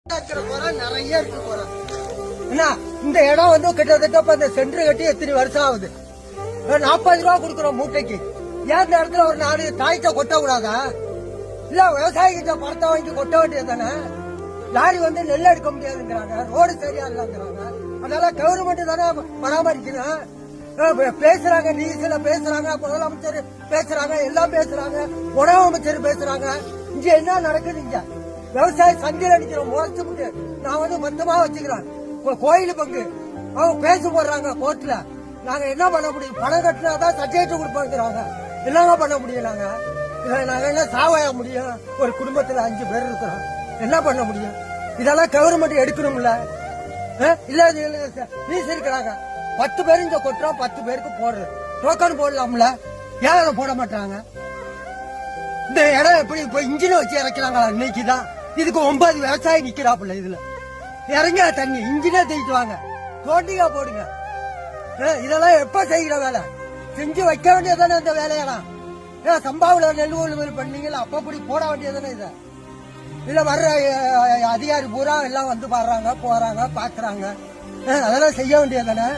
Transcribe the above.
நிறைய இருக்கு போறோம். இந்த இடம் வந்து கிட்டத்தட்ட இந்த சென்டர் கட்டி எத்தனை வருஷம் ஆகுது. 40 ரூபா கொடுக்குறோம் மூட்டைக்கு. ஏன் இந்த இடத்துல ஒரு 4 தாய்த்த கொட்ட கூடாதா? இல்ல விவசாயிகிட்ட பணத்தை வாங்கி கொட்ட வேண்டியது தானே. லாரி வந்து நெல் எடுக்க முடியாதுங்கிறாங்க, ரோடு சரியா இல்லைங்கிறாங்க. அதனால கவர்மெண்ட் தானே பராமரிக்கணும். பேசுறாங்க, நியூஸ்ல பேசுறாங்க, முதலமைச்சர் பேசுறாங்க, எல்லாம் பேசுறாங்க, உணவு அமைச்சர் பேசுறாங்க. இங்க என்ன நடக்குது? இங்க விவசாய சந்தையில் அடிக்கிறோம் முறைச்சு. நான் வந்து மொத்தமா வச்சுக்கிறேன் கோயில் பங்கு. அவங்க பேச போடுறாங்க கோர்ட்ல. நாங்க என்ன பண்ண முடியும்? பணம் கட்டினாதான் சர்டிபிகேட் கொடுப்பாங்கிறாங்க. என்னங்க பண்ண முடியும்? நாங்க என்ன சாவாய முடியும்? ஒரு குடும்பத்துல 5 பேர் இருக்கிறோம், என்ன பண்ண முடியும்? இதெல்லாம் கவர்மெண்ட் எடுக்கணும்ல. இல்ல நியூஸ் இருக்கிறாங்க, 10 பேர் இங்க கொட்டுறோம், 10 பேருக்கு போடுறது டோக்கன் போடலாம்ல. ஏன் அதை போட மாட்டாங்க? இந்த இடம் எப்படி இப்ப இன்ஜினை வச்சு இறக்கிறாங்களா? இன்னைக்குதான் இதுக்கு 9 விவசாயி நிக்கிறாப்புல. இதுல இறங்க தண்ணி இன்ஜினே தூக்கிட்டு வாங்க, தோண்டியா போடுங்க. இதெல்லாம் எப்ப செய்கிற வேலை? செஞ்சு வைக்க வேண்டியதானே இந்த வேலையெல்லாம். சம்பாவில நெல் கொள்முதல் பண்ணீங்களா? அப்படி போட வேண்டியதானே. இதை இதுல வர்ற அதிகாரி பூரா எல்லாம் வந்து பாடுறாங்க, போறாங்க, பாக்குறாங்க. அதெல்லாம் செய்ய வேண்டியதானே.